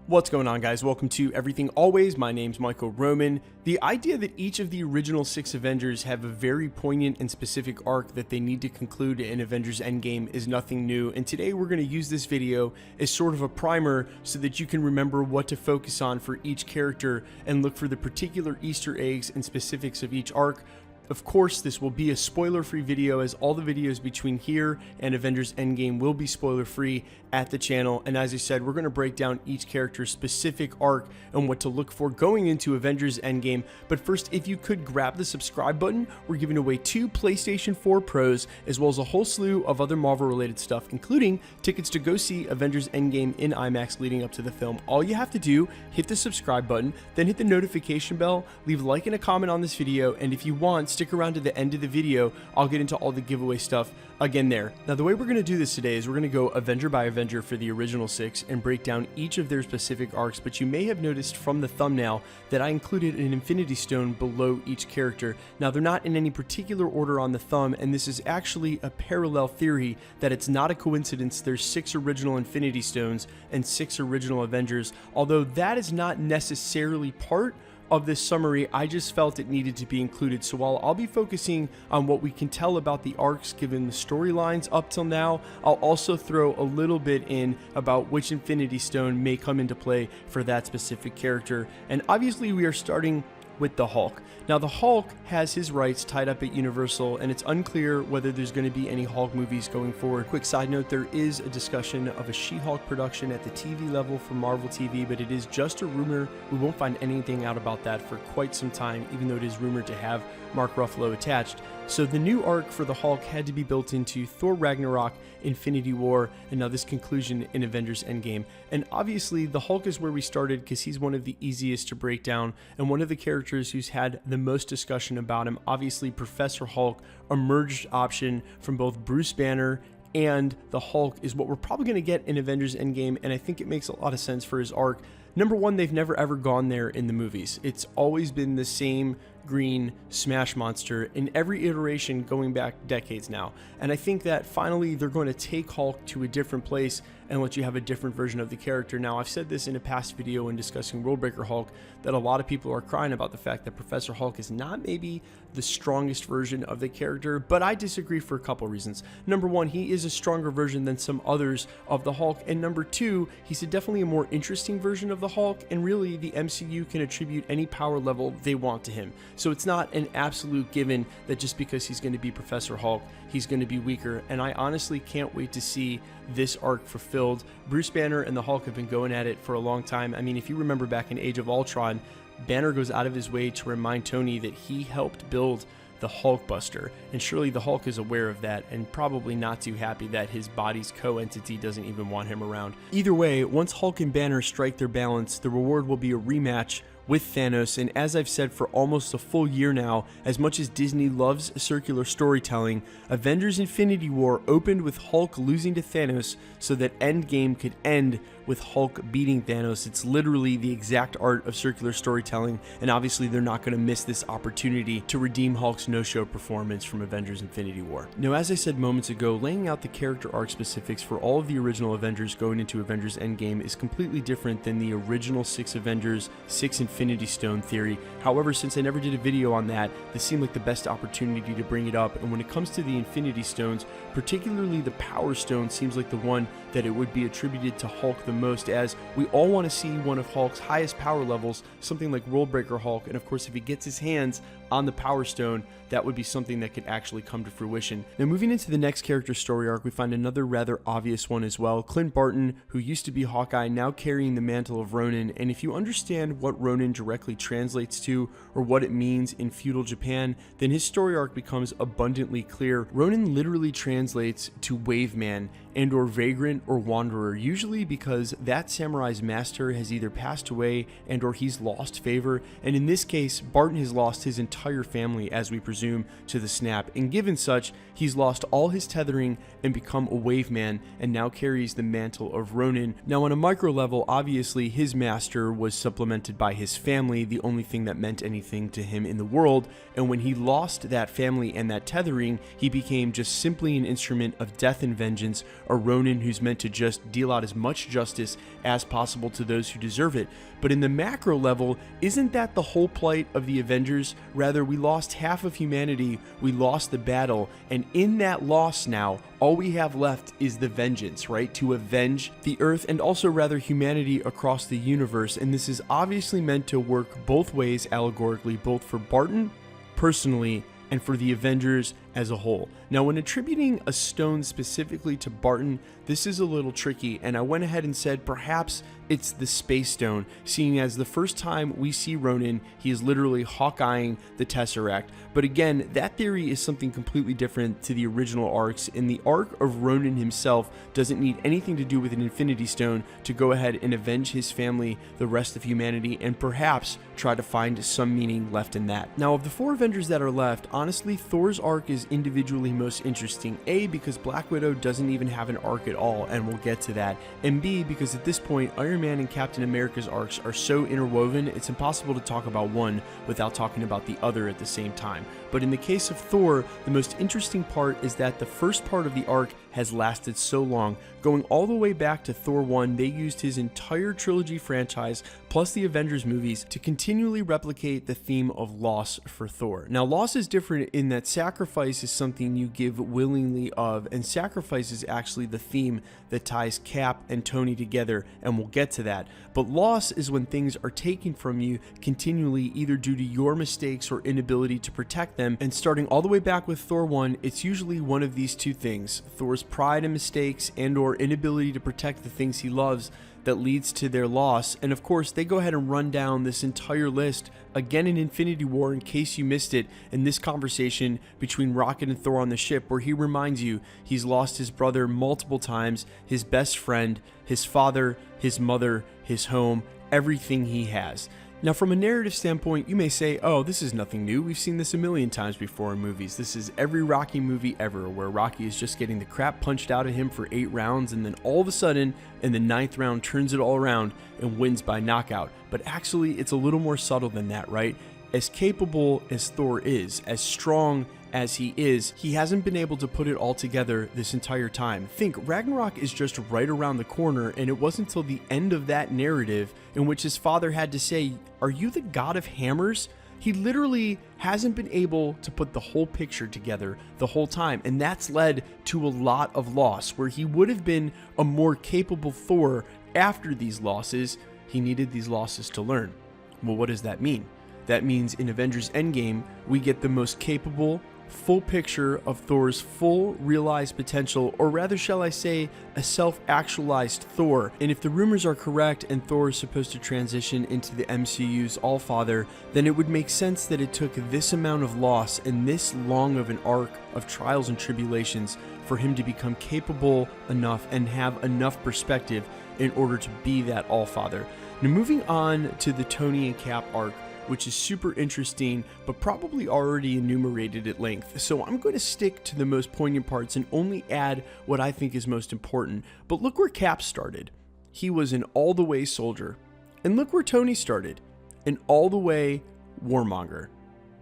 What's going on, guys? Welcome to Everything Always. My name's Michael Roman. The idea that each of the original 6 Avengers have a very poignant and specific arc that they need to conclude in Avengers Endgame is nothing new, and today we're going to use this video as sort of a primer so that you can remember what to focus on for each character and look for the particular Easter eggs and specifics of each arc. Of course, this will be a spoiler-free video, as all the videos between here and Avengers Endgame will be spoiler-free at the channel. And as I said, we're going to break down each character's specific arc and what to look for going into Avengers Endgame. But first, if you could grab the subscribe button, we're giving away 2 PlayStation 4 Pros, as well as a whole slew of other Marvel-related stuff, including tickets to go see Avengers Endgame in IMAX leading up to the film. All you have to do, hit the subscribe button, then hit the notification bell, leave a like and a comment on this video, and if you want, stick around to the end of the video. I'll get into all the giveaway stuff again there. Now, the way we're going to do this today is we're going to go Avenger by Avenger for the original 6 and break down each of their specific arcs, but you may have noticed from the thumbnail that I included an Infinity Stone below each character. Now, they're not in any particular order on the thumb, and this is actually a parallel theory that it's not a coincidence there's 6 original Infinity Stones and 6 original Avengers. Although that is not necessarily part of this summary, I just felt it needed to be included. So while I'll be focusing on what we can tell about the arcs given the storylines up till now, I'll also throw a little bit in about which Infinity Stone may come into play for that specific character. And obviously we are starting with the Hulk. Now, the Hulk has his rights tied up at Universal, and it's unclear whether there's going to be any Hulk movies going forward. Quick side note, there is a discussion of a She-Hulk production at the TV level for Marvel TV, but it is just a rumor. We won't find anything out about that for quite some time, even though it is rumored to have Mark Ruffalo attached. So the new arc for the Hulk had to be built into Thor Ragnarok, Infinity War, and now this conclusion in Avengers Endgame. And obviously the Hulk is where we started because he's one of the easiest to break down and one of the characters who's had the most discussion about him. Obviously Professor Hulk, a merged option from both Bruce Banner and the Hulk, is what we're probably going to get in Avengers Endgame, and I think it makes a lot of sense for his arc. Number one, they've never ever gone there in the movies. It's always been the same green smash monster in every iteration going back decades now. And I think that finally they're going to take Hulk to a different place and let you have a different version of the character. Now, I've said this in a past video when discussing Worldbreaker Hulk, that a lot of people are crying about the fact that Professor Hulk is not maybe the strongest version of the character, but I disagree for a couple reasons. Number one, he is a stronger version than some others of the Hulk, and number two, he's definitely a more interesting version of the Hulk, and really the MCU can attribute any power level they want to him. So it's not an absolute given that just because he's going to be Professor Hulk, he's going to be weaker, and I honestly can't wait to see this arc fulfilled. Bruce Banner and the Hulk have been going at it for a long time. I mean, if you remember back in Age of Ultron, Banner goes out of his way to remind Tony that he helped build the Hulkbuster, and surely the Hulk is aware of that and probably not too happy that his body's co-entity doesn't even want him around. Either way, once Hulk and Banner strike their balance, the reward will be a rematch with Thanos. And as I've said for almost a full year now, as much as Disney loves circular storytelling, Avengers Infinity War opened with Hulk losing to Thanos so that Endgame could end with Hulk beating Thanos. It's literally the exact art of circular storytelling, and obviously they're not going to miss this opportunity to redeem Hulk's no-show performance from Avengers Infinity War. Now, as I said moments ago, laying out the character arc specifics for all of the original Avengers going into Avengers Endgame is completely different than the original 6 Avengers, 6 Infinity Stone theory. However, since I never did a video on that, this seemed like the best opportunity to bring it up. And when it comes to the Infinity Stones, particularly the Power Stone seems like the one that it would be attributed to Hulk the most, as we all want to see one of Hulk's highest power levels, something like Worldbreaker Hulk, and of course if he gets his hands on the Power Stone, that would be something that could actually come to fruition. Now, moving into the next character story arc, we find another rather obvious one as well. Clint Barton, who used to be Hawkeye, now carrying the mantle of Ronan, and if you understand what Ronan directly translates to or what it means in feudal Japan, then his story arc becomes abundantly clear. Ronan literally translates to wave man and or vagrant or wanderer, usually because that samurai's master has either passed away and or he's lost favor, and in this case Barton has lost his entire family, as we presume, to the snap, and given such, he's lost all his tethering and become a wave man and now carries the mantle of Ronan. Now, on a micro level, obviously his master was supplemented by his family, the only thing that meant anything to him in the world, and when he lost that family and that tethering, he became just simply an instrument of death and vengeance, a Ronan who's meant to just deal out as much justice as possible to those who deserve it. But in the macro level, isn't that the whole plight of the Avengers? Rather, we lost half of humanity, we lost the battle, and in that loss now, all we have left is the vengeance, right? To avenge the Earth and also rather humanity across the universe. And this is obviously meant to work both ways allegorically, both for Barton personally and for the Avengers as a whole. Now, when attributing a stone specifically to Barton, this is a little tricky, and I went ahead and said perhaps it's the Space Stone, seeing as the first time we see Ronan, he is literally Hawkeyeing the Tesseract. But again, that theory is something completely different to the original arcs. In the arc of Ronan himself doesn't need anything to do with an Infinity Stone to go ahead and avenge his family, the rest of humanity, and perhaps try to find some meaning left in that. Now, of the 4 Avengers that are left, honestly, Thor's arc is individually most interesting. A, because Black Widow doesn't even have an arc at all, and we'll get to that. And B, because at this point, Iron Man and Captain America's arcs are so interwoven, it's impossible to talk about one without talking about the other at the same time. But in the case of Thor, the most interesting part is that the first part of the arc has lasted so long. Going all the way back to Thor 1, they used his entire trilogy franchise, plus the Avengers movies, to continually replicate the theme of loss for Thor. Now, loss is different in that sacrifice is something you give willingly of, and sacrifice is actually the theme that ties Cap and Tony together, and we'll get to that. But loss is when things are taken from you continually, either due to your mistakes or inability to protect them, and starting all the way back with Thor 1, it's usually one of these two things: Thor's pride and mistakes and or inability to protect the things he loves that leads to their loss. And of course, they go ahead and run down this entire list again in Infinity War in case you missed it in this conversation between Rocket and Thor on the ship, where he reminds you he's lost his brother multiple times, his best friend, his father, his mother, his home, everything he has. Now, from a narrative standpoint, you may say, oh, this is nothing new. We've seen this a million times before in movies. This is every Rocky movie ever, where Rocky is just getting the crap punched out of him for 8 rounds, and then all of a sudden, in the 9th round, turns it all around and wins by knockout. But actually, it's a little more subtle than that, right? As capable as Thor is, as strong as he is, he hasn't been able to put it all together this entire time. Think, Ragnarok is just right around the corner, and it wasn't until the end of that narrative in which his father had to say, "Are you the god of hammers?" He literally hasn't been able to put the whole picture together the whole time, and that's led to a lot of loss. Where he would have been a more capable Thor after these losses, he needed these losses to learn. Well, what does that mean? That means in Avengers Endgame, we get the most capable, full picture of Thor's full realized potential, or rather shall I say, a self-actualized Thor. And if the rumors are correct and Thor is supposed to transition into the MCU's Allfather, then it would make sense that it took this amount of loss and this long of an arc of trials and tribulations for him to become capable enough and have enough perspective in order to be that Allfather. Now, moving on to the Tony and Cap arc, which is super interesting, but probably already enumerated at length. So I'm going to stick to the most poignant parts and only add what I think is most important. But look where Cap started. He was an all-the-way soldier. And look where Tony started. An all-the-way warmonger.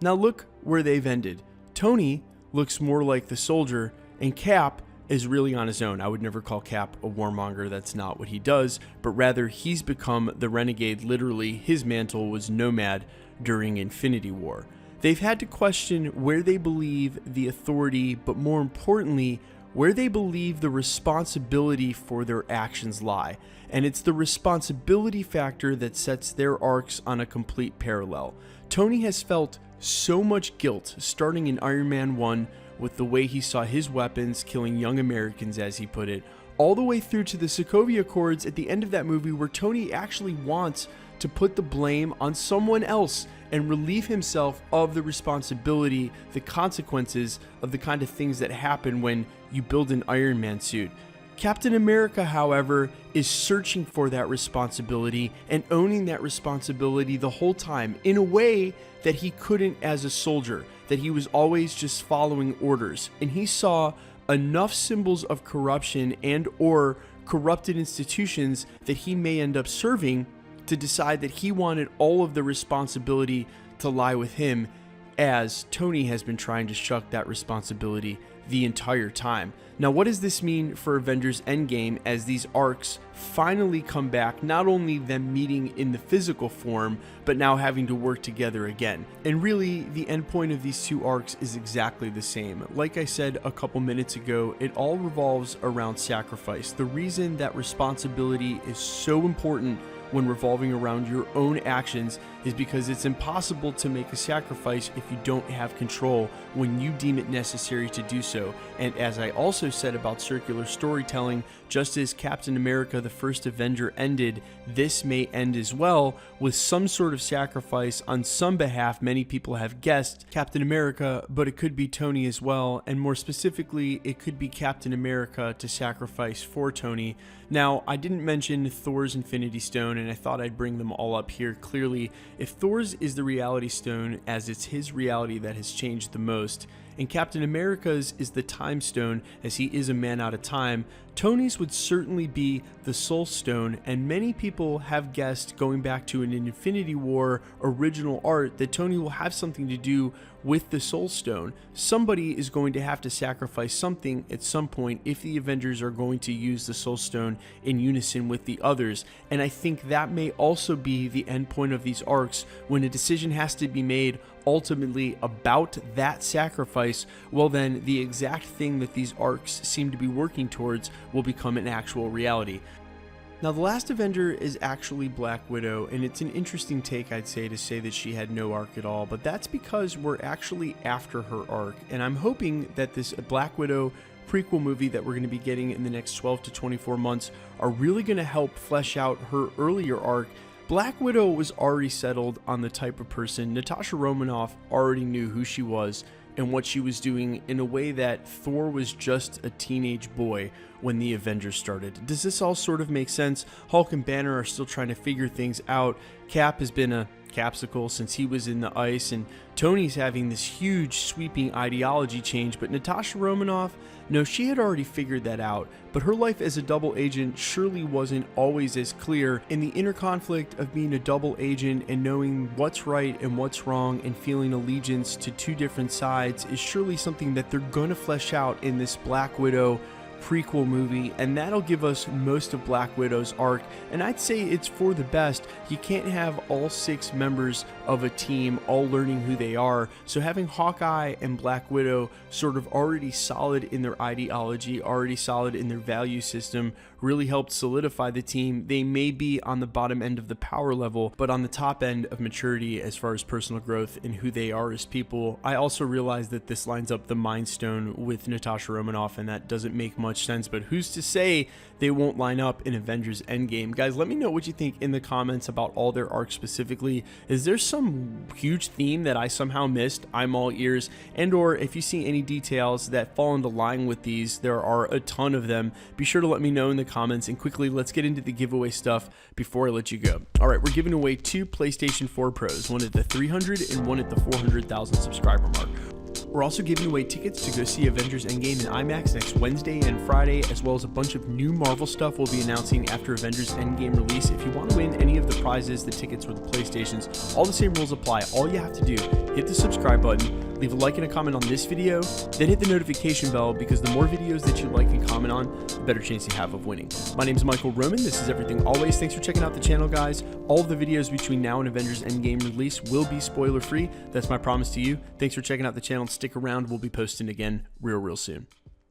Now look where they've ended. Tony looks more like the soldier, and Cap is really on his own. I would never call Cap a warmonger. That's not what he does, but rather he's become the renegade. Literally, his mantle was nomad during Infinity War. They've had to question where they believe the authority, but more importantly, where they believe the responsibility for their actions lie. And it's the responsibility factor that sets their arcs on a complete parallel. Tony has felt so much guilt starting in Iron Man 1 with the way he saw his weapons killing young Americans, as he put it, all the way through to the Sokovia Accords at the end of that movie, where Tony actually wants to put the blame on someone else and relieve himself of the responsibility, the consequences of the kind of things that happen when you build an Iron Man suit. Captain America, however, is searching for that responsibility and owning that responsibility the whole time in a way that he couldn't as a soldier, that he was always just following orders. And he saw enough symbols of corruption and or corrupted institutions that he may end up serving to decide that he wanted all of the responsibility to lie with him, as Tony has been trying to shuck that responsibility the entire time. Now, what does this mean for Avengers Endgame as these arcs finally come back, not only them meeting in the physical form, but now having to work together again? And really, the end point of these two arcs is exactly the same. Like I said a couple minutes ago, it all revolves around sacrifice. The reason that responsibility is so important when revolving around your own actions is because it's impossible to make a sacrifice if you don't have control when you deem it necessary to do so. And as I also said about circular storytelling, just as Captain America the First Avenger ended, this may end as well with some sort of sacrifice on some behalf. Many people have guessed Captain America, but it could be Tony as well, and more specifically, it could be Captain America to sacrifice for Tony. Now, I didn't mention Thor's Infinity Stone, and I thought I'd bring them all up here. Clearly, if Thor's is the reality stone, as it's his reality that has changed the most, and Captain America's is the time stone, as he is a man out of time, Tony's would certainly be the Soul Stone, and many people have guessed, going back to an Infinity War original art, that Tony will have something to do with the Soul Stone. Somebody is going to have to sacrifice something at some point if the Avengers are going to use the Soul Stone in unison with the others, and I think that may also be the end point of these arcs, when a decision has to be made ultimately about that sacrifice. Well, then the exact thing that these arcs seem to be working towards will become an actual reality. Now, the last Avenger is actually Black Widow, and it's an interesting take, I'd say, to say that she had no arc at all, but that's because we're actually after her arc, and I'm hoping that this Black Widow prequel movie that we're going to be getting in the next 12 to 24 months are really going to help flesh out her earlier arc. Black Widow was already settled on the type of person. Natasha Romanoff already knew who she was and what she was doing, in a way that Thor was just a teenage boy when the Avengers started. Does this all sort of make sense? Hulk and Banner are still trying to figure things out. Cap has been a capsicle since he was in the ice, and Tony's having this huge sweeping ideology change, but Natasha Romanoff, no, she had already figured that out, but her life as a double agent surely wasn't always as clear, and the inner conflict of being a double agent and knowing what's right and what's wrong and feeling allegiance to two different sides is surely something that they're going to flesh out in this Black Widow prequel movie, and that'll give us most of Black Widow's arc, and I'd say it's for the best. You can't have all 6 members of a team all learning who they are, so having Hawkeye and Black Widow sort of already solid in their ideology, already solid in their value system, really helped solidify the team. They may be on the bottom end of the power level, but on the top end of maturity as far as personal growth and who they are as people. I also realize that this lines up the Mind Stone with Natasha Romanoff, and that doesn't make much sense, but who's to say they won't line up in Avengers Endgame? Guys, let me know what you think in the comments about all their arcs specifically. Is there some huge theme that I somehow missed? I'm all ears. And or if you see any details that fall into line with these, there are a ton of them, be sure to let me know in the comments. And quickly, let's get into the giveaway stuff before I let you go. All right, we're giving away 2 PlayStation 4 Pros, one at the 300 and one at the 400,000 subscriber mark. We're also giving away tickets to go see Avengers Endgame in IMAX next Wednesday and Friday, as well as a bunch of new Marvel stuff we'll be announcing after Avengers Endgame release. If you want to win any of the prizes, the tickets, or the PlayStations, all the same rules apply. All you have to do, hit the subscribe button, leave a like and a comment on this video, then hit the notification bell, because the more videos that you like and comment on, the better chance you have of winning. My name is Michael Roman. This is Everything Always. Thanks for checking out the channel, guys. All of the videos between now and Avengers Endgame release will be spoiler free. That's my promise to you. Thanks for checking out the channel. Stick around. We'll be posting again real soon.